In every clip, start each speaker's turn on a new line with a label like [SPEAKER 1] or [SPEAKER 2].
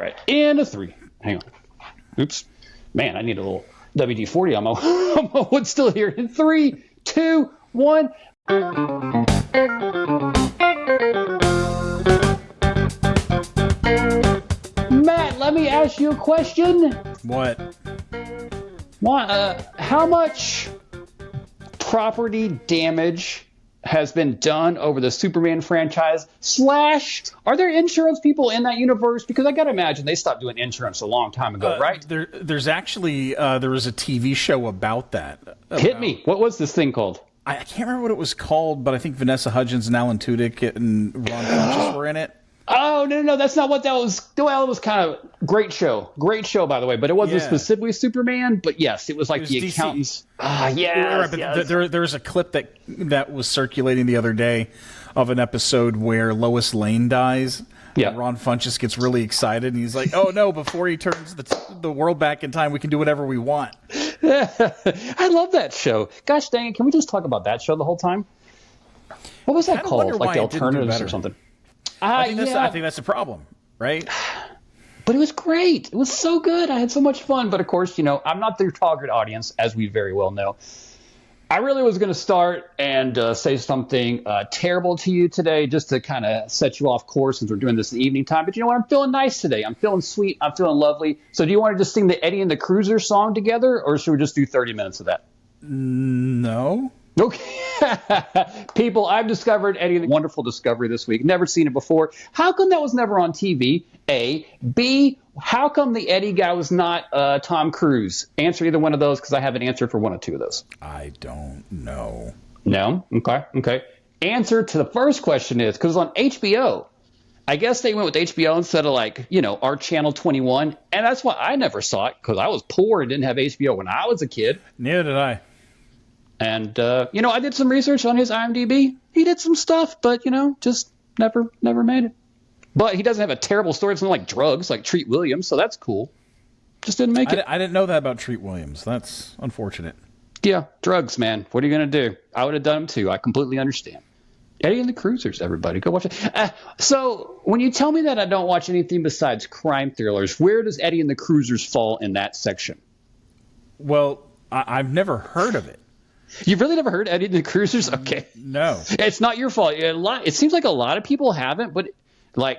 [SPEAKER 1] right. In a 3. Hang on. Oops. Man, I need a little WD-40 on my wood still here. In 3, 2, 1. Matt, let me ask you a question.
[SPEAKER 2] What?
[SPEAKER 1] How much property damage has been done over the Superman franchise? / are there insurance people in that universe? Because I gotta imagine they stopped doing insurance a long time ago, right?
[SPEAKER 2] There's actually there was a TV show about that.
[SPEAKER 1] Hit me. What was this thing called?
[SPEAKER 2] I can't remember what it was called, but I think Vanessa Hudgens and Alan Tudyk and Ron Funches were in it.
[SPEAKER 1] Oh, no, that's not what that was. Well, it was kind of great show, by the way, but it wasn't specifically Superman, but yes, it was like the DC. Accountants.
[SPEAKER 2] Right, but there's a clip that was circulating the other day of an episode where Lois Lane dies. Yeah. And Ron Funches gets really excited, and he's like, oh, no, before he turns the world back in time, we can do whatever we want.
[SPEAKER 1] I love that show. Gosh dang it, can we just talk about that show the whole time? What was that called? Like The Alternatives or something?
[SPEAKER 2] I think that's the problem, right?
[SPEAKER 1] But it was great. It was so good. I had so much fun. But of course, I'm not their target audience, as we very well know. I really was going to start and say something terrible to you today, just to kind of set you off course since we're doing this in the evening time. But you know what? I'm feeling nice today. I'm feeling sweet. I'm feeling lovely. So do you want to just sing the Eddie and the Cruiser song together, or should we just do 30 minutes of that?
[SPEAKER 2] No.
[SPEAKER 1] Okay. People, I've discovered Eddie, the wonderful discovery this week. Never seen it before. How come that was never on TV? A. B. How come the Eddie guy was not Tom Cruise? Answer either one of those, because I have an answer for one or two of those.
[SPEAKER 2] I don't know.
[SPEAKER 1] No? Okay. Answer to the first question is, because on HBO, I guess they went with HBO instead of our Channel 21. And that's why I never saw it, because I was poor and didn't have HBO when I was a kid.
[SPEAKER 2] Neither did I.
[SPEAKER 1] And, I did some research on his IMDb. He did some stuff, but, just never made it. But he doesn't have a terrible story. It's not like drugs, like Treat Williams, so that's cool. Just didn't make it.
[SPEAKER 2] I didn't know that about Treat Williams. That's unfortunate.
[SPEAKER 1] Yeah, drugs, man. What are you going to do? I would have done them, too. I completely understand. Eddie and the Cruisers, everybody. Go watch it. So when you tell me that I don't watch anything besides crime thrillers, where does Eddie and the Cruisers fall in that section?
[SPEAKER 2] Well, I've never heard of it.
[SPEAKER 1] You've really never heard Eddie and the Cruisers? Okay.
[SPEAKER 2] No.
[SPEAKER 1] It's not your fault. It seems like a lot of people haven't, but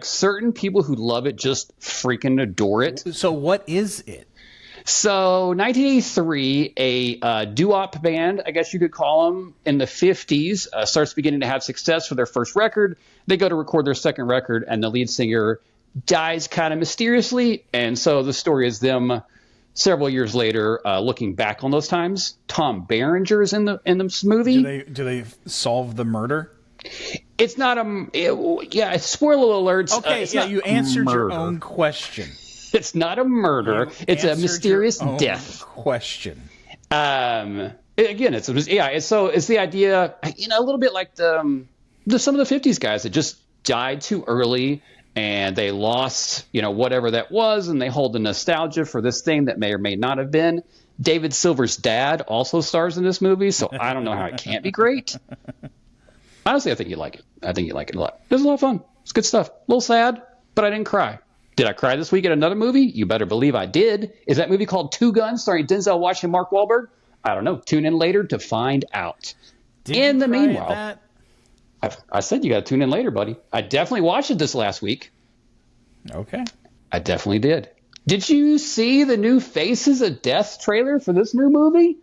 [SPEAKER 1] certain people who love it just freaking adore it.
[SPEAKER 2] So what is it?
[SPEAKER 1] So 1983, a doo-wop band, I guess you could call them, in the 50s, starts beginning to have success for their first record. They go to record their second record, and the lead singer dies kind of mysteriously. And so the story is them several years later, looking back on those times. Tom Berenger is in this movie.
[SPEAKER 2] Do they solve the murder?
[SPEAKER 1] It's not spoiler alerts.
[SPEAKER 2] Okay, you answered your own question.
[SPEAKER 1] It's not a murder. It's a mysterious death.
[SPEAKER 2] Question.
[SPEAKER 1] Again, it's the idea, a little bit like some of the 50s guys that just died too early. And they lost, whatever that was, and they hold the nostalgia for this thing that may or may not have been. David Silver's dad also stars in this movie, so I don't know how it can't be great. Honestly, I think you like it. I think you like it a lot. It was a lot of fun. It's good stuff. A little sad, but I didn't cry. Did I cry this week at another movie? You better believe I did. Is that movie called Two Guns, starring Denzel Washington and Mark Wahlberg? I don't know. Tune in later to find out. In the meanwhile, I said you got to tune in later, buddy. I definitely watched it this last week.
[SPEAKER 2] Okay.
[SPEAKER 1] I definitely did. Did you see the new Faces of Death trailer for this new movie?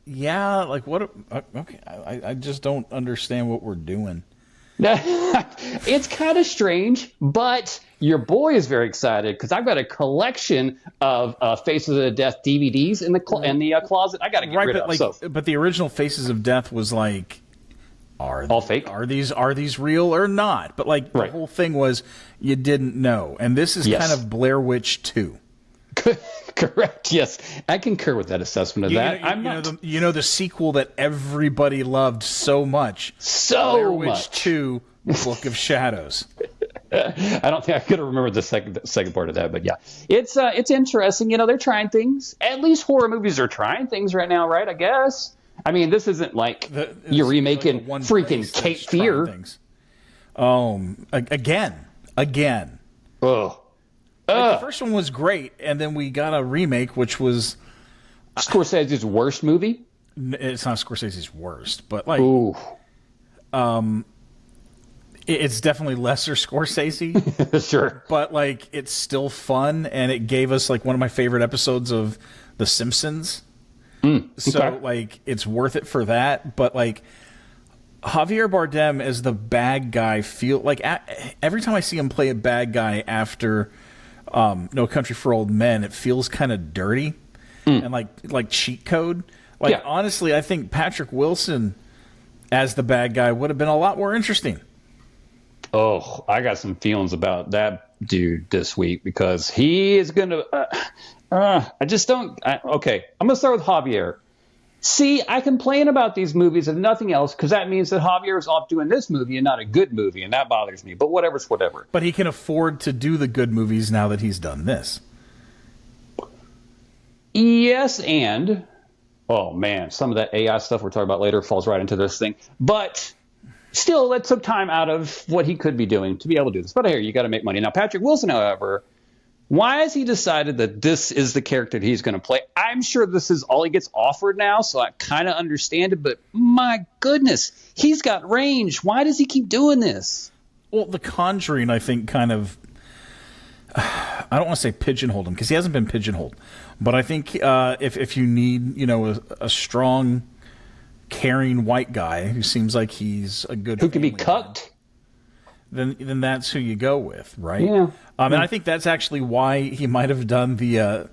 [SPEAKER 2] Yeah, what? Okay, I just don't understand what we're doing.
[SPEAKER 1] It's kind of strange, but your boy is very excited because I've got a collection of Faces of Death DVDs in the closet. I got to get rid of.
[SPEAKER 2] But the original Faces of Death was
[SPEAKER 1] all fake.
[SPEAKER 2] Are these real or not? But the whole thing was you didn't know, and this is kind of Blair Witch 2.
[SPEAKER 1] Correct. Yes, I concur with that assessment of that.
[SPEAKER 2] The sequel that everybody loved so much. Blair Witch 2, Book of Shadows.
[SPEAKER 1] I don't think I could have remembered the second part of that, but yeah, it's interesting. They're trying things. At least horror movies are trying things right now, right? I guess. I mean, this isn't you're remaking freaking Cape Fear.
[SPEAKER 2] Again.
[SPEAKER 1] Oh,
[SPEAKER 2] The first one was great, and then we got a remake, which was
[SPEAKER 1] Scorsese's worst movie.
[SPEAKER 2] It's not Scorsese's worst, but like,
[SPEAKER 1] ooh,
[SPEAKER 2] it's definitely lesser Scorsese.
[SPEAKER 1] Sure,
[SPEAKER 2] but like, it's still fun, and it gave us like one of my favorite episodes of The Simpsons. So like, it's worth it for that. But like, Javier Bardem as the bad guy, feel like every time I see him play a bad guy after No Country for Old Men, it feels kind of dirty and like cheat code. Like, honestly, I think Patrick Wilson as the bad guy would have been a lot more interesting.
[SPEAKER 1] Oh, I got some feelings about that dude this week because he is going to. I just don't. Okay, I'm going to start with Javier. See, I complain about these movies if nothing else because that means that Javier is off doing this movie and not a good movie, and that bothers me. But whatever's whatever.
[SPEAKER 2] But he can afford to do the good movies now that he's done this.
[SPEAKER 1] Yes, and oh man, some of that AI stuff we're talking about later falls right into this thing. But still, that took time out of what he could be doing to be able to do this. But here, you got to make money. Now, Patrick Wilson, however, why has he decided that this is the character that he's going to play? I'm sure this is all he gets offered now, so I kind of understand it. But my goodness, he's got range. Why does he keep doing this?
[SPEAKER 2] Well, The Conjuring, I think, kind of, I don't want to say pigeonholed him because he hasn't been pigeonholed. But I think if you need, a strong, caring white guy who seems like he's a good
[SPEAKER 1] who can be cucked,
[SPEAKER 2] then that's who you go with, right?
[SPEAKER 1] Yeah.
[SPEAKER 2] And I think that's actually why he might have done the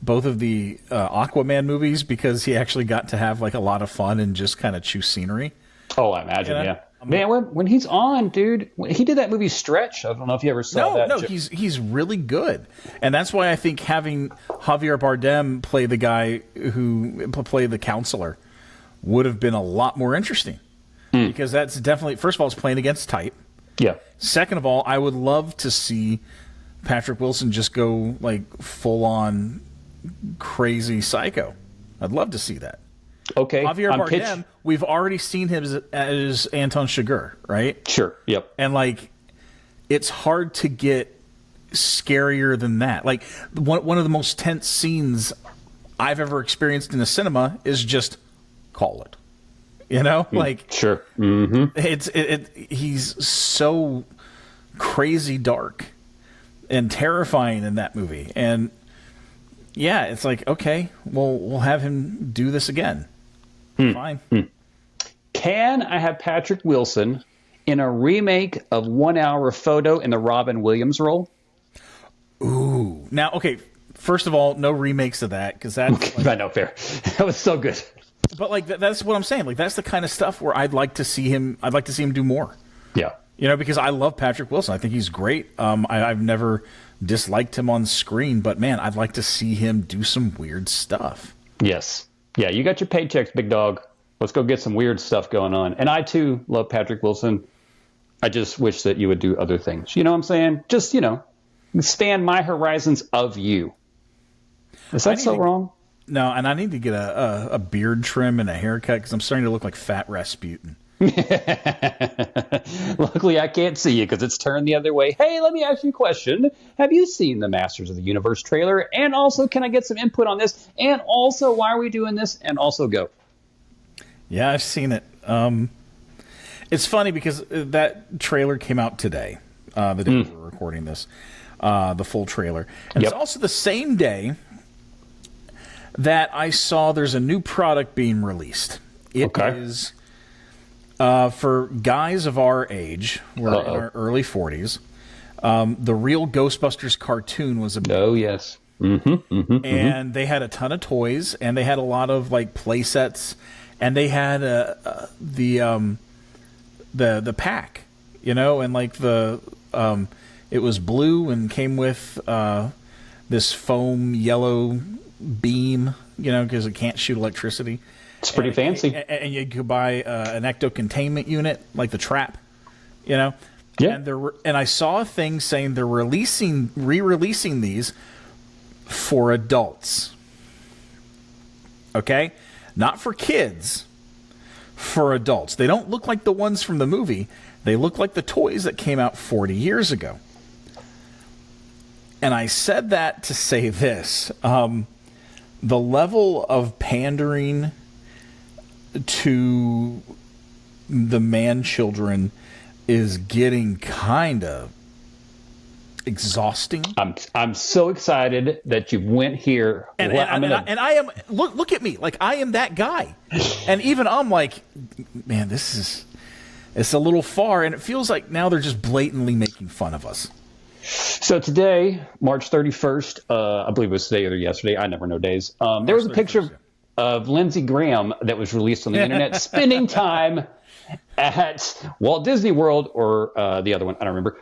[SPEAKER 2] both of the Aquaman movies, because he actually got to have like a lot of fun and just kind of chew scenery.
[SPEAKER 1] Oh, I imagine, yeah. Man, when he's on, dude, he did that movie Stretch. I don't know if you ever saw that.
[SPEAKER 2] No, he's really good, and that's why I think having Javier Bardem play the guy who play the counselor would have been a lot more interesting, because that's definitely, first of all, it's playing against type.
[SPEAKER 1] Yeah.
[SPEAKER 2] Second of all, I would love to see Patrick Wilson just go like full on crazy psycho. I'd love to see that.
[SPEAKER 1] Okay.
[SPEAKER 2] Javier Bardem, we've already seen him as Anton Chigurh, right?
[SPEAKER 1] Sure. Yep.
[SPEAKER 2] And like, it's hard to get scarier than that. Like, one of the most tense scenes I've ever experienced in a cinema is just call it. Like,
[SPEAKER 1] sure. Mm-hmm.
[SPEAKER 2] He's so crazy dark and terrifying in that movie. And yeah, it's like, okay, well, we'll have him do this again. Fine.
[SPEAKER 1] Can I have Patrick Wilson in a remake of 1 Hour Photo in the Robin Williams role?
[SPEAKER 2] Ooh. Now, okay, first of all, no remakes of that, because that's...
[SPEAKER 1] Okay, I know, fair. That was so good.
[SPEAKER 2] But like, that's what I'm saying. Like, that's the kind of stuff where I'd like to see him do more.
[SPEAKER 1] Yeah.
[SPEAKER 2] Because I love Patrick Wilson. I think he's great. I've never disliked him on screen, but man, I'd like to see him do some weird stuff.
[SPEAKER 1] Yes. Yeah, you got your paychecks, big dog. Let's go get some weird stuff going on. And I, too, love Patrick Wilson. I just wish that you would do other things. You know what I'm saying? Just, expand my horizons of you. Is that so wrong?
[SPEAKER 2] No, and I need to get a beard trim and a haircut because I'm starting to look like Fat Rasputin.
[SPEAKER 1] Luckily, I can't see you because it's turned the other way. Hey, let me ask you a question. Have you seen the Masters of the Universe trailer? And also, can I get some input on this? And also, why are we doing this? And also, go.
[SPEAKER 2] Yeah, I've seen it. It's funny because that trailer came out today, the day we were recording this, the full trailer. And it's also the same day that I saw there's a new product being released. It is... for guys of our age, we're in our early 40s, the real Ghostbusters cartoon was a big
[SPEAKER 1] deal. Yes.
[SPEAKER 2] And they had a ton of toys, and they had a lot of like play sets, and they had the pack, and like it was blue and came with this foam yellow beam, because it can't shoot electricity.
[SPEAKER 1] It's pretty fancy.
[SPEAKER 2] And you could buy an ecto containment unit, like the trap, Yeah. And I saw a thing saying they're re-releasing these for adults. Okay? Not for kids, for adults. They don't look like the ones from the movie. They look like the toys that came out 40 years ago. And I said that to say this. The level of pandering to the man children is getting kind of exhausting.
[SPEAKER 1] I'm so excited that you went here.
[SPEAKER 2] And I am look at me, like I am that guy. And even I'm like, man, it's a little far, and it feels like now they're just blatantly making fun of us.
[SPEAKER 1] So today, March 31st, I believe it was today or yesterday, I never know days, there was a picture of Lindsey Graham that was released on the internet spending time at Walt Disney World, or the other one, I don't remember,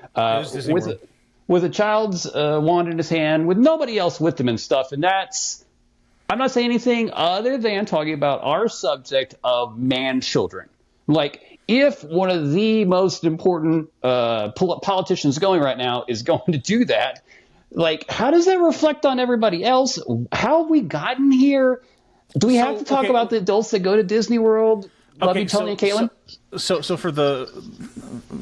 [SPEAKER 1] with a child's wand in his hand, with nobody else with him and stuff. And I'm not saying anything other than talking about our subject of man-children. Like, if one of the most important politicians going right now is going to do that, like, how does that reflect on everybody else? How have we gotten here? Do we have to talk about the adults that go to Disney World? Love you, Tony and Caitlin.
[SPEAKER 2] So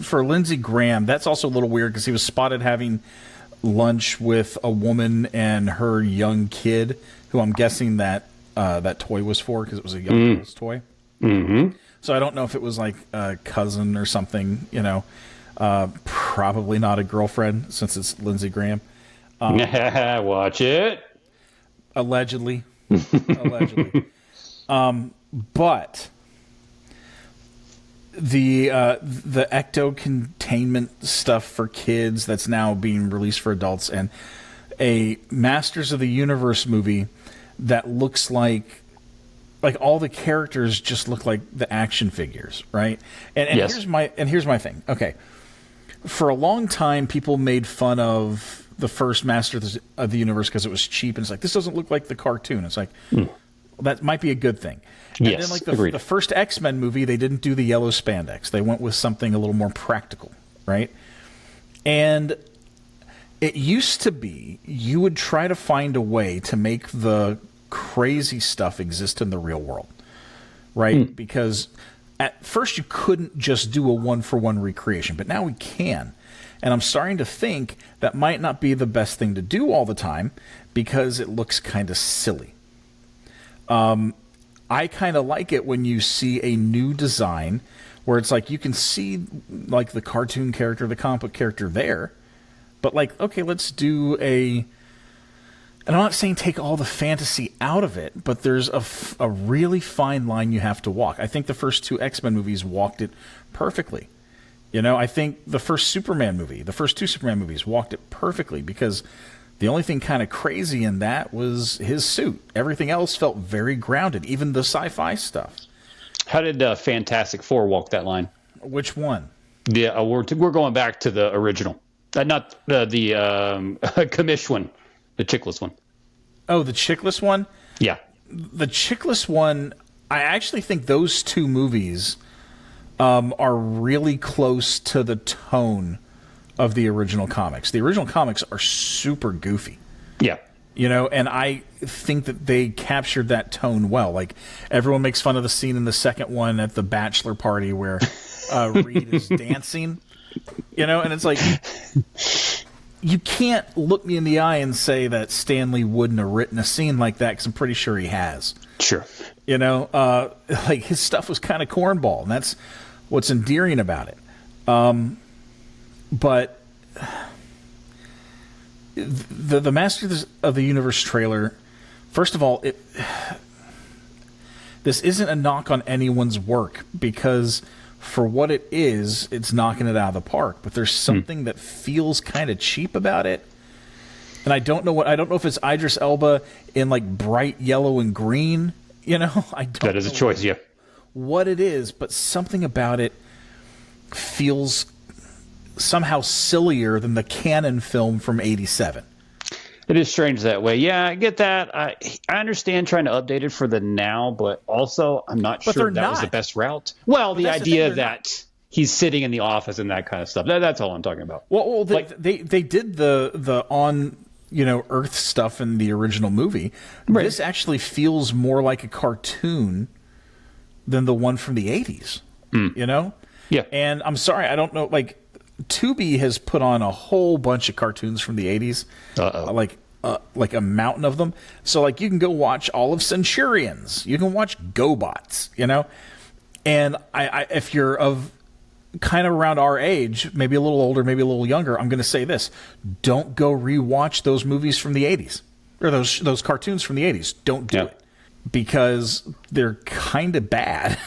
[SPEAKER 2] for Lindsey Graham, that's also a little weird because he was spotted having lunch with a woman and her young kid, who I'm guessing that toy was for, because it was a young girl's toy.
[SPEAKER 1] Mm-hmm.
[SPEAKER 2] So I don't know if it was like a cousin or something, probably not a girlfriend since it's Lindsey Graham.
[SPEAKER 1] Watch it.
[SPEAKER 2] Allegedly. But the ecto containment stuff for kids that's now being released for adults, and a Masters of the Universe movie that looks like all the characters just look like the action figures, right? And yes. here's my thing. Okay, for a long time, people made fun of the first Masters of the Universe because it was cheap, and it's like, this doesn't look like the cartoon. It's like, well, that might be a good thing. And
[SPEAKER 1] yes,
[SPEAKER 2] then the first X-Men movie, they didn't do the yellow spandex. They went with something a little more practical, right? And it used to be you would try to find a way to make the crazy stuff exist in the real world, right? Because at first you couldn't just do a one-for-one recreation, but now we can. And I'm starting to think that might not be the best thing to do all the time because it looks kind of silly. I kind of like it when you see a new design where it's like you can see like the cartoon character, the comic book character there, but like, okay, let's do and I'm not saying take all the fantasy out of it, but there's a really fine line you have to walk. I think the first two X-Men movies walked it perfectly. I think the first two Superman movies walked it perfectly because the only thing kind of crazy in that was his suit. Everything else felt very grounded, even the sci-fi stuff.
[SPEAKER 1] How did Fantastic Four walk that line?
[SPEAKER 2] Which one?
[SPEAKER 1] Yeah, we're going back to the original. Not the commish one, the chickless one.
[SPEAKER 2] Oh, the chickless one?
[SPEAKER 1] Yeah.
[SPEAKER 2] The chickless one, I actually think those two movies are really close to the tone of the original comics. The original comics are super goofy.
[SPEAKER 1] Yeah.
[SPEAKER 2] And I think that they captured that tone well. Like, everyone makes fun of the scene in the second one at the bachelor party where Reed is dancing, and it's like, you can't look me in the eye and say that Stan Lee wouldn't have written a scene like that, because I'm pretty sure he has.
[SPEAKER 1] Sure.
[SPEAKER 2] Like, his stuff was kind of cornball, and that's what's endearing about it. But the Masters of the Universe trailer, first of all, this isn't a knock on anyone's work, because for what it is, it's knocking it out of the park. But there's something that feels kind of cheap about it. And I don't know if it's Idris Elba in like bright yellow and green, I don't know.
[SPEAKER 1] That is a choice, yeah.
[SPEAKER 2] What it is, but something about it feels somehow sillier than the canon film from '87.
[SPEAKER 1] It is strange that way. Yeah, I get that. I understand trying to update it for the now, but also I'm not sure that was the best route. Well, the idea that he's sitting in the office and that kind of stuff. That's all I'm talking about.
[SPEAKER 2] Well, they did the on Earth stuff in the original movie. Right. This actually feels more like a cartoon than the one from the '80s. Yeah.
[SPEAKER 1] Yeah.
[SPEAKER 2] And I'm sorry, I don't know. Like, Tubi has put on a whole bunch of cartoons from the 80s. Like a mountain of them. So like you can go watch all of Centurions. You can watch GoBots, you know? And I if you're of kind of around our age, maybe a little older, maybe a little younger, I'm going to say this. Don't go rewatch those movies from the 80s. Or those cartoons from the 80s. Don't do it. Because they're kind of bad.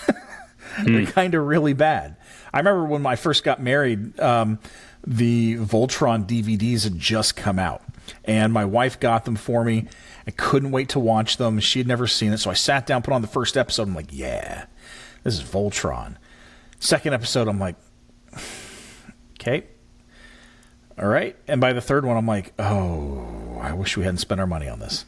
[SPEAKER 2] They're kind of really bad. I remember when I first got married, the Voltron DVDs had just come out. And my wife got them for me. I couldn't wait to watch them. She had never seen it. So I sat down, put on the first episode. I'm like, yeah, this is Voltron. Second episode, I'm like, okay. All right. And by the third one, I'm like, oh, I wish we hadn't spent our money on this.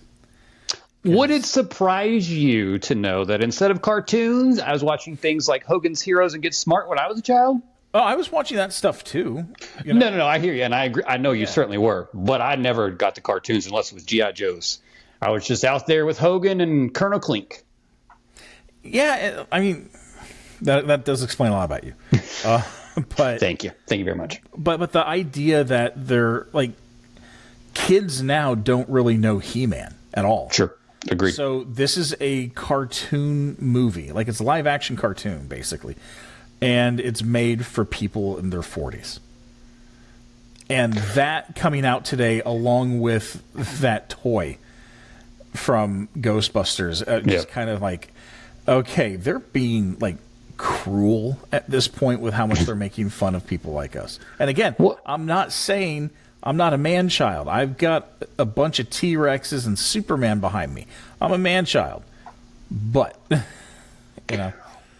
[SPEAKER 1] Would it surprise you to know that instead of cartoons, I was watching things like Hogan's Heroes and Get Smart when I was a child?
[SPEAKER 2] Oh, I was watching that stuff too. You know?
[SPEAKER 1] No, I hear you, and I agree. I know you certainly were, but I never got the cartoons unless it was G.I. Joe's. I was just out there with Hogan and Colonel Klink.
[SPEAKER 2] Yeah, I mean, that does explain a lot about you. But
[SPEAKER 1] thank you very much.
[SPEAKER 2] But the idea that they're like kids now don't really know He-Man at all.
[SPEAKER 1] Sure. Agreed.
[SPEAKER 2] So this is a cartoon movie, like it's a live action cartoon basically. And it's made for people in their 40s. And that coming out today, along with that toy from Ghostbusters, just kind of like, okay, they're being like cruel at this point with how much they're making fun of people like us. And again, I'm not saying I'm not a man-child. I've got a bunch of T-Rexes and Superman behind me. I'm a man-child. But, you know.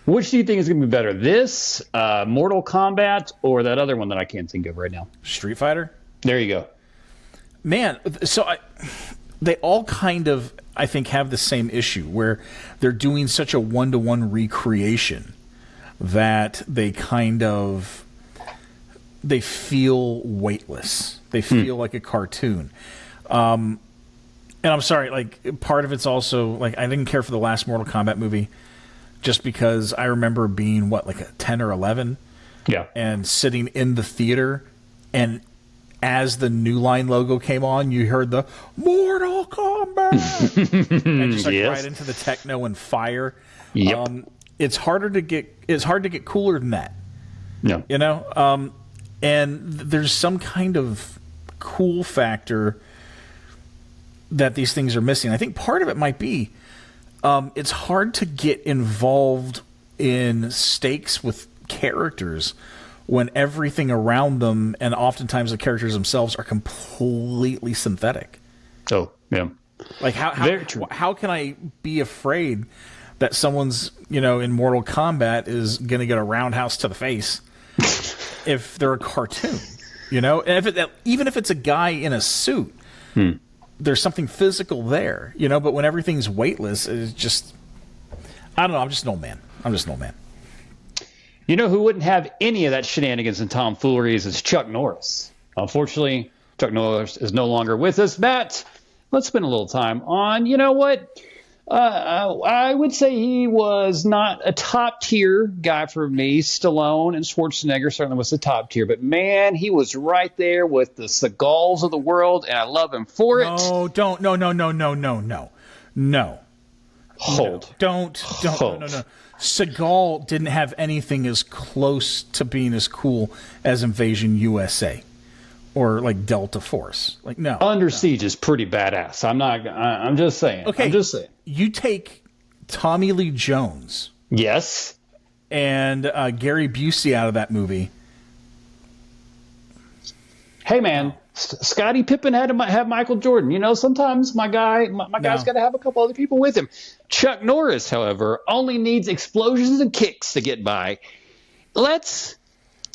[SPEAKER 1] Which do you think is going to be better, this, Mortal Kombat, or that other one that I can't think of right now?
[SPEAKER 2] Street Fighter?
[SPEAKER 1] There you go.
[SPEAKER 2] Man, so they all kind of, I think, have the same issue, where they're doing such a one-to-one recreation that they they feel weightless. They feel like a cartoon. And I'm sorry, like, part of it's also, like, I didn't care for the last Mortal Kombat movie, just because I remember being, like a 10 or 11?
[SPEAKER 1] Yeah.
[SPEAKER 2] And sitting in the theater, and as the New Line logo came on, you heard the Mortal Kombat! And just like right into the techno and fire.
[SPEAKER 1] Yep.
[SPEAKER 2] It's hard to get cooler than that.
[SPEAKER 1] Yeah.
[SPEAKER 2] You know? And there's some kind of cool factor that these things are missing. I think part of it might be it's hard to get involved in stakes with characters when everything around them, and oftentimes the characters themselves, are completely synthetic.
[SPEAKER 1] Oh, yeah.
[SPEAKER 2] Like how can I be afraid that someone's, in Mortal Kombat is going to get a roundhouse to the face if they're a cartoon, And even if it's a guy in a suit, there's something physical there, but when everything's weightless, it's just, I don't know. I'm just an old man.
[SPEAKER 1] You know who wouldn't have any of that shenanigans and tomfooleries is Chuck Norris. Unfortunately, Chuck Norris is no longer with us. Matt, let's spend a little time on, you know what? I would say he was not a top-tier guy for me. Stallone and Schwarzenegger certainly was the top tier. But, man, he was right there with the Seagulls of the world, and I love him for it.
[SPEAKER 2] No.
[SPEAKER 1] Hold.
[SPEAKER 2] No. Seagal didn't have anything as close to being as cool as Invasion USA or like Delta Force. Like, no.
[SPEAKER 1] Under Siege is pretty badass. I'm just saying.
[SPEAKER 2] Okay. You take Tommy Lee Jones.
[SPEAKER 1] Yes.
[SPEAKER 2] And Gary Busey out of that movie.
[SPEAKER 1] Hey, man. Scottie Pippen had to have Michael Jordan. Sometimes my guy's got to have a couple other people with him. Chuck Norris, however, only needs explosions and kicks to get by. First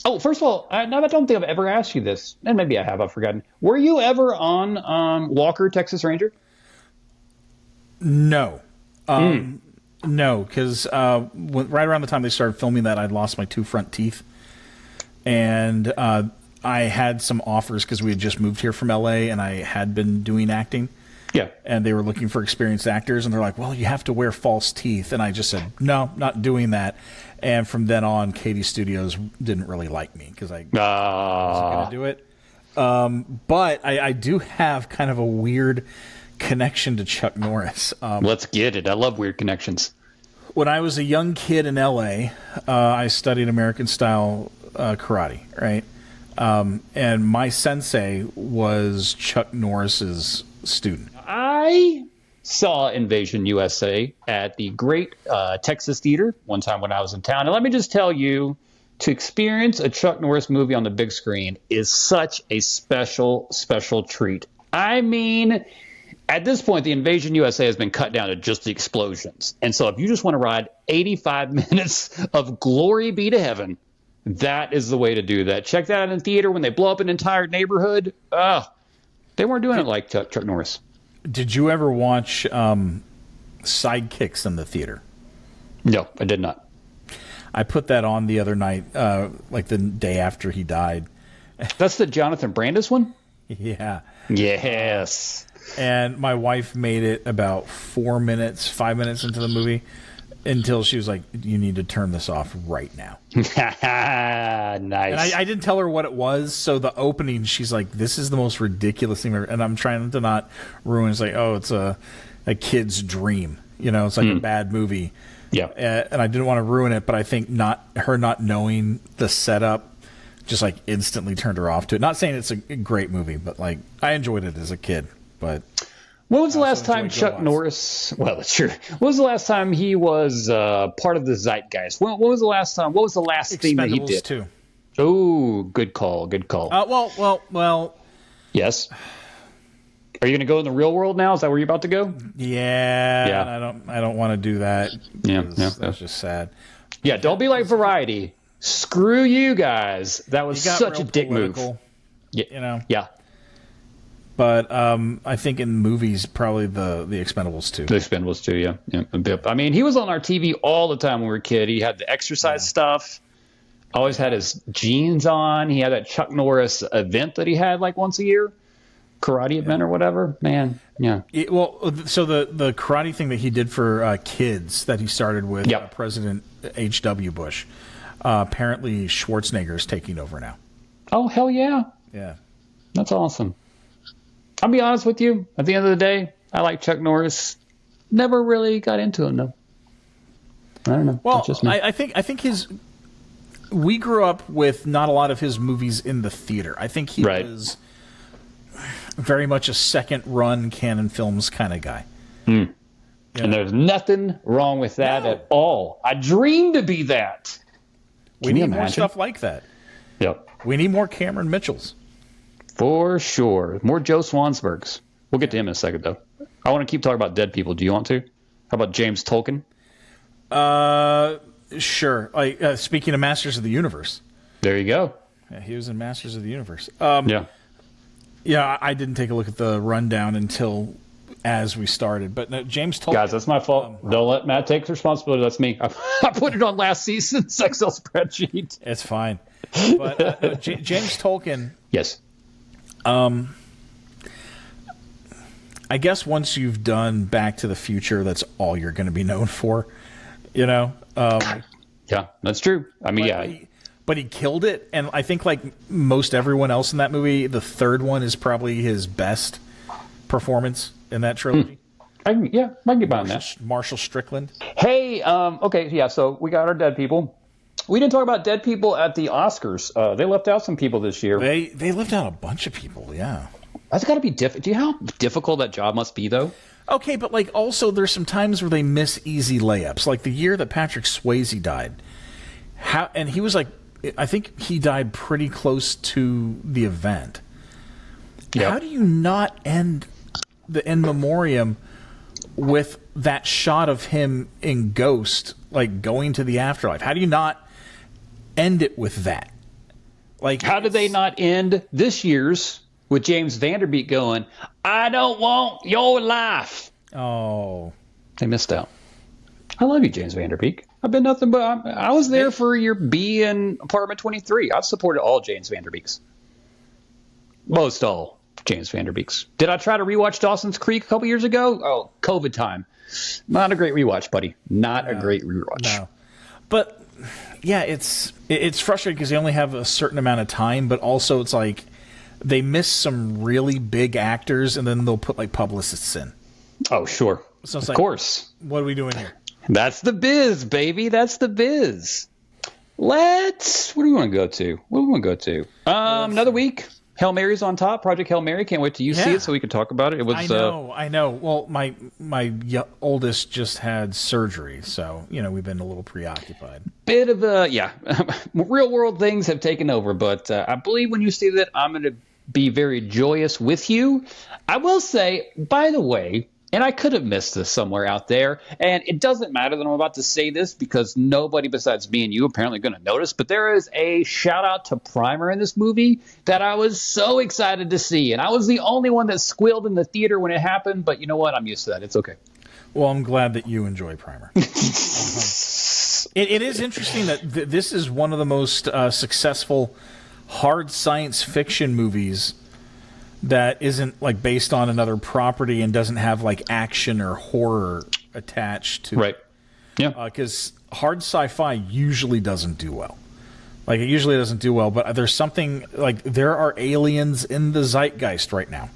[SPEAKER 1] of all, I don't think I've ever asked you this, and maybe I have. I've forgotten. Were you ever on Walker, Texas Ranger?
[SPEAKER 2] No. No, because right around the time they started filming that, I'd lost my 2 front teeth. And I had some offers because we had just moved here from L.A. and I had been doing acting.
[SPEAKER 1] Yeah.
[SPEAKER 2] And they were looking for experienced actors, and they're like, well, you have to wear false teeth. And I just said, no, not doing that. And from then on, Katie Studios didn't really like me because I wasn't going to do it. But I do have kind of a weird connection to Chuck Norris.
[SPEAKER 1] Let's get it. I love weird connections.
[SPEAKER 2] When I was a young kid in L.A., I studied American-style karate, right? And my sensei was Chuck Norris's student.
[SPEAKER 1] I saw Invasion USA at the Great Texas Theater one time when I was in town. And let me just tell you, to experience a Chuck Norris movie on the big screen is such a special, special treat. I mean, at this point, the Invasion USA has been cut down to just the explosions. And so if you just want to ride 85 minutes of glory be to heaven, that is the way to do that. Check that out in theater when they blow up an entire neighborhood. They weren't doing it like Chuck Norris.
[SPEAKER 2] Did you ever watch Sidekicks in the theater?
[SPEAKER 1] No, I did not.
[SPEAKER 2] I put that on the other night, like the day after he died.
[SPEAKER 1] That's the Jonathan Brandis one?
[SPEAKER 2] Yeah.
[SPEAKER 1] Yes.
[SPEAKER 2] And my wife made it about 5 minutes into the movie until she was like, you need to turn this off right now.
[SPEAKER 1] Nice.
[SPEAKER 2] And I didn't tell her what it was. So the opening, she's like, this is the most ridiculous thing ever. And I'm trying to not ruin. It's like, oh, it's a kid's dream. You know, it's like a bad movie.
[SPEAKER 1] Yeah.
[SPEAKER 2] And I didn't want to ruin it, but I think her not knowing the setup just like instantly turned her off to it. Not saying it's a great movie, but like I enjoyed it as a kid. But
[SPEAKER 1] when was the last time Chuck Norris? Well, that's true. When was the last time he was part of the zeitgeist? When was the last time? What was the last thing that he did?
[SPEAKER 2] Too.
[SPEAKER 1] Oh, good call. Good call.
[SPEAKER 2] Well.
[SPEAKER 1] Yes. Are you going to go in the real world now? Is that where you're about to go?
[SPEAKER 2] Yeah. I don't want to do that.
[SPEAKER 1] Yeah.
[SPEAKER 2] That's just sad.
[SPEAKER 1] Yeah. Don't be like Variety. Screw you guys. That was such a dick move. Yeah.
[SPEAKER 2] You know.
[SPEAKER 1] Yeah.
[SPEAKER 2] But I think in movies, probably the Expendables 2.
[SPEAKER 1] The Expendables 2, yeah. I mean, he was on our TV all the time when we were a kid. He had the exercise stuff. Always had his jeans on. He had that Chuck Norris event that he had like once a year. Karate event or whatever. Man, yeah.
[SPEAKER 2] So the karate thing that he did for kids that he started with President H.W. Bush, apparently Schwarzenegger is taking over now.
[SPEAKER 1] Oh, hell yeah.
[SPEAKER 2] Yeah.
[SPEAKER 1] That's awesome. I'll be honest with you. At the end of the day, I like Chuck Norris. Never really got into him, though. I don't know.
[SPEAKER 2] Well, I think we grew up with not a lot of his movies in the theater. I think he was very much a second-run Canon Films kind of guy.
[SPEAKER 1] You know? And there's nothing wrong with that at all. I dream to be that.
[SPEAKER 2] We need more stuff like that.
[SPEAKER 1] Yep.
[SPEAKER 2] We need more Cameron Mitchells.
[SPEAKER 1] For sure. More Joe Swansburgs. We'll get to him in a second, though. I want to keep talking about dead people. Do you want to? How about James Tolkien?
[SPEAKER 2] Sure. Speaking of Masters of the Universe.
[SPEAKER 1] There you go.
[SPEAKER 2] Yeah, he was in Masters of the Universe.
[SPEAKER 1] Yeah,
[SPEAKER 2] I didn't take a look at the rundown until as we started. But no, James Tolkien.
[SPEAKER 1] Guys, that's my fault. Don't let Matt take responsibility. That's me. I put it on last season's Excel spreadsheet.
[SPEAKER 2] It's fine. But James Tolkien.
[SPEAKER 1] Yes.
[SPEAKER 2] I guess once you've done Back to the Future, that's all you're going to be known for. You know?
[SPEAKER 1] Yeah, that's true. I mean,
[SPEAKER 2] But he killed it, and I think like most everyone else in that movie, the third one is probably his best performance in that trilogy.
[SPEAKER 1] I can get behind that.
[SPEAKER 2] Marshall Strickland.
[SPEAKER 1] Hey, okay, yeah, so we got our dead people. We didn't talk about dead people at the Oscars. They left out some people this year.
[SPEAKER 2] They left out a bunch of people, yeah.
[SPEAKER 1] That's got to be difficult. Do you know how difficult that job must be, though?
[SPEAKER 2] Okay, but like also there's some times where they miss easy layups. Like the year that Patrick Swayze died. And he was like, I think he died pretty close to the event. Yep. How do you not end the in memoriam with that shot of him in Ghost, like going to the afterlife? How do you not end it with that? Like,
[SPEAKER 1] how did they not end this year's with James Vanderbeek going, "I don't want your life"?
[SPEAKER 2] Oh,
[SPEAKER 1] they missed out. I love you, James Vanderbeek. I've been nothing but I was there for your B in Apartment 23. I've supported all James Vanderbeeks. Most all. James Van Der Beeks. Did I try to rewatch Dawson's Creek a couple years ago? Oh, COVID time. Not a great rewatch, buddy. Not a great rewatch.
[SPEAKER 2] No. But yeah, it's frustrating because they only have a certain amount of time, but also it's like they miss some really big actors, and then they'll put like publicists in.
[SPEAKER 1] Oh, sure.
[SPEAKER 2] So it's
[SPEAKER 1] of course.
[SPEAKER 2] What are we doing here?
[SPEAKER 1] That's the biz, baby. That's the biz. What do we want to go to? Another week. Hail Mary's on top. Project Hail Mary. Can't wait till you see it so we can talk about it. It was.
[SPEAKER 2] I know. Well, my oldest just had surgery, so we've been a little preoccupied.
[SPEAKER 1] Bit of real world things have taken over, but I believe when you see that, I'm going to be very joyous with you. I will say, by the way, and I could have missed this somewhere out there, and it doesn't matter that I'm about to say this because nobody besides me and you apparently going to notice, but there is a shout out to Primer in this movie that I was so excited to see, and I was the only one that squealed in the theater when it happened, but you know what? I'm used to that. It's okay.
[SPEAKER 2] Well, I'm glad that you enjoy Primer. It is interesting that this is one of the most successful hard science fiction movies that isn't like based on another property and doesn't have like action or horror attached to
[SPEAKER 1] right. Yeah.
[SPEAKER 2] Because hard sci-fi usually doesn't do well. Like, it usually doesn't do well, but there's something like there are aliens in the zeitgeist right now.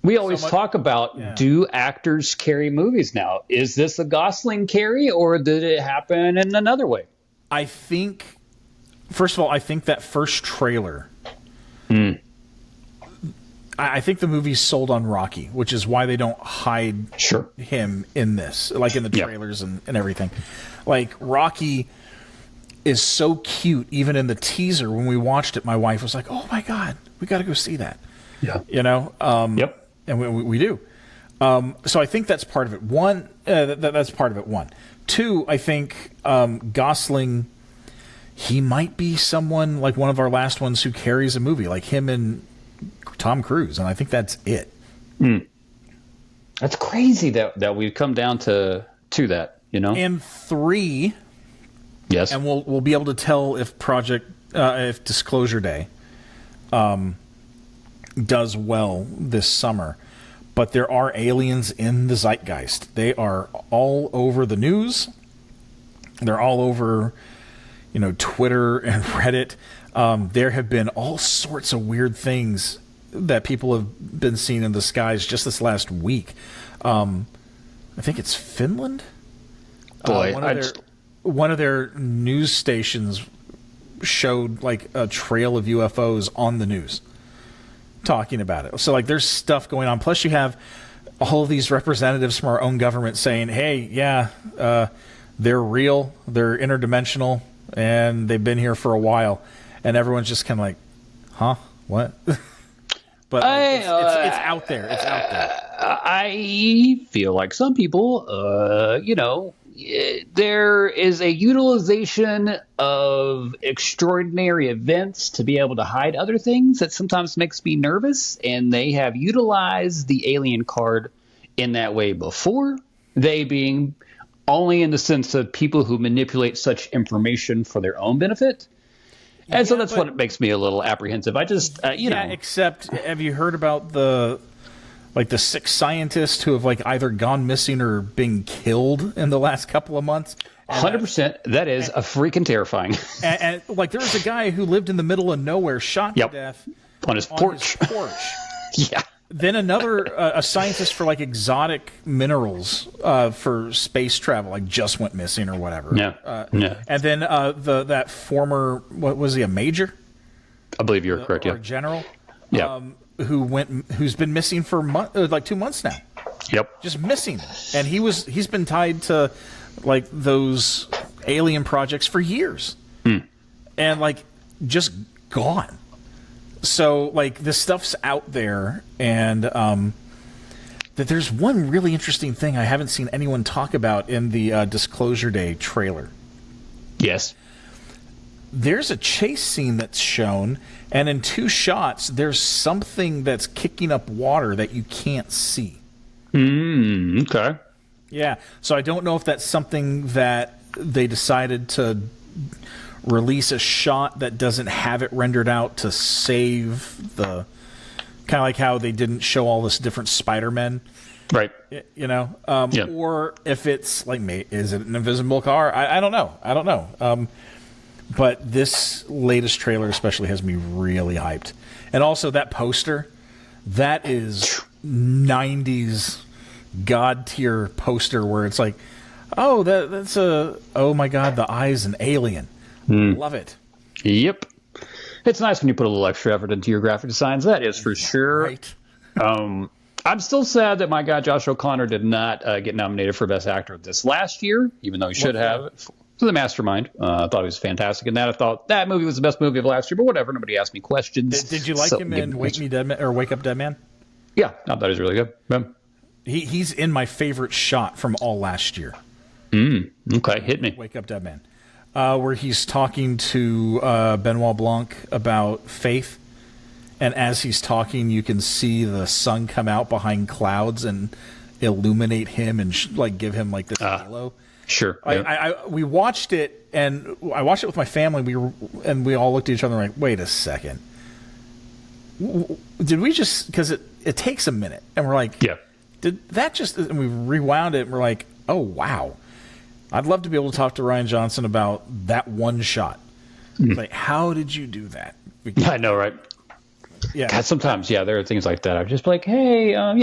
[SPEAKER 1] We always talk about, do actors carry movies now? Is this a Gosling carry, or did it happen in another way?
[SPEAKER 2] I think, first of all, I think that first trailer, I think the movie's sold on Rocky, which is why they don't hide him in this, like in the trailers and everything. Like, Rocky is so cute, even in the teaser. When we watched it, my wife was like, oh my God, we got to go see that.
[SPEAKER 1] Yeah.
[SPEAKER 2] And we do. So I think that's part of it. One, that's part of it. One. Two, I think Gosling, he might be someone like one of our last ones who carries a movie, like him and Tom Cruise, and I think that's it.
[SPEAKER 1] That's crazy that we've come down to that,
[SPEAKER 2] And three,
[SPEAKER 1] yes,
[SPEAKER 2] and we'll be able to tell if if Disclosure Day does well this summer. But there are aliens in the zeitgeist. They are all over the news. They're all over, Twitter and Reddit. There have been all sorts of weird things that people have been seeing in the skies just this last week. I think it's Finland.
[SPEAKER 1] Boy,
[SPEAKER 2] one of their news stations showed like a trail of UFOs on the news, talking about it. So like there's stuff going on. Plus you have all of these representatives from our own government saying, hey, they're real, they're interdimensional, and they've been here for a while. And everyone's just kind of like, huh? What? But it's out there. It's out there.
[SPEAKER 1] I feel like some people, there is a utilization of extraordinary events to be able to hide other things that sometimes makes me nervous, and they have utilized the alien card in that way before, they being only in the sense of people who manipulate such information for their own benefit. And so that's what makes me a little apprehensive. I just,
[SPEAKER 2] except, have you heard about the 6 scientists who have either gone missing or been killed in the last couple of months?
[SPEAKER 1] 100%. That is a freaking terrifying.
[SPEAKER 2] And there was a guy who lived in the middle of nowhere, shot to death
[SPEAKER 1] on his porch. Yeah.
[SPEAKER 2] Then another, a scientist for exotic minerals for space travel, just went missing or whatever.
[SPEAKER 1] Yeah.
[SPEAKER 2] And then that former, what was he, a major?
[SPEAKER 1] I believe you're correct.
[SPEAKER 2] Or a general.
[SPEAKER 1] Yeah.
[SPEAKER 2] Who's been missing for 2 months now.
[SPEAKER 1] Yep.
[SPEAKER 2] Just missing. And he's been tied to those alien projects for years. And just gone. So this stuff's out there, and that there's one really interesting thing I haven't seen anyone talk about in the Disclosure Day trailer.
[SPEAKER 1] Yes.
[SPEAKER 2] There's a chase scene that's shown, and in 2 shots, there's something that's kicking up water that you can't see.
[SPEAKER 1] Okay.
[SPEAKER 2] Yeah, so I don't know if that's something that they decided to release a shot that doesn't have it rendered out to save the kind of like how they didn't show all this different Spider-Men,
[SPEAKER 1] right?
[SPEAKER 2] Or if it's like, is it an invisible car? I don't know. But this latest trailer especially has me really hyped, and also that poster, that is 90s god tier poster where it's like, oh, that's oh my god, the eye's an alien. Love it.
[SPEAKER 1] Yep. It's nice when you put a little extra effort into your graphic designs. That is for sure.
[SPEAKER 2] Right.
[SPEAKER 1] I'm still sad that my guy Josh O'Connor did not get nominated for Best Actor this last year, even though he should have. For The Mastermind. I thought he was fantastic in that. I thought that movie was the best movie of last year, but whatever. Nobody asked me questions.
[SPEAKER 2] Did you like him in Wake Up Dead Man?
[SPEAKER 1] Yeah, I thought he was really good. Yeah.
[SPEAKER 2] He's in my favorite shot from all last year.
[SPEAKER 1] Okay, hit me.
[SPEAKER 2] Wake Up Dead Man. Where he's talking to Benoit Blanc about faith, and as he's talking, you can see the sun come out behind clouds and illuminate him and give him like this halo.
[SPEAKER 1] Sure.
[SPEAKER 2] We watched it, and I watched it with my family. We all looked at each other and like, wait a second. Did we just, because it takes a minute, and we're like,
[SPEAKER 1] yeah.
[SPEAKER 2] Did that just, and we rewound it, and we're like, oh, wow. I'd love to be able to talk to Ryan Johnson about that one shot. Like, how did you do that?
[SPEAKER 1] Yeah, I know, right?
[SPEAKER 2] Yeah.
[SPEAKER 1] God, sometimes, there are things like that. I'm just like, hey, how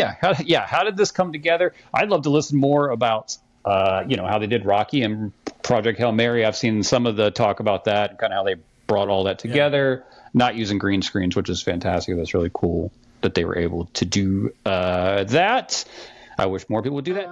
[SPEAKER 1] did this come together? I'd love to listen more about, how they did Rocky and Project Hail Mary. I've seen some of the talk about that and kind of how they brought all that together, not using green screens, which is fantastic. That's really cool that they were able to do that. I wish more people would do that.